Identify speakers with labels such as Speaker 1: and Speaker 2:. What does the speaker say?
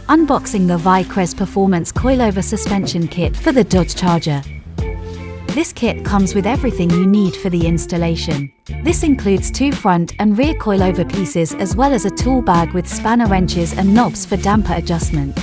Speaker 1: Unboxing the Vicrez Performance Coilover suspension kit for the Dodge Charger. This kit comes with everything you need for the installation. This includes 2 front and rear coilover pieces as well as a tool bag with spanner wrenches and knobs for damper adjustment.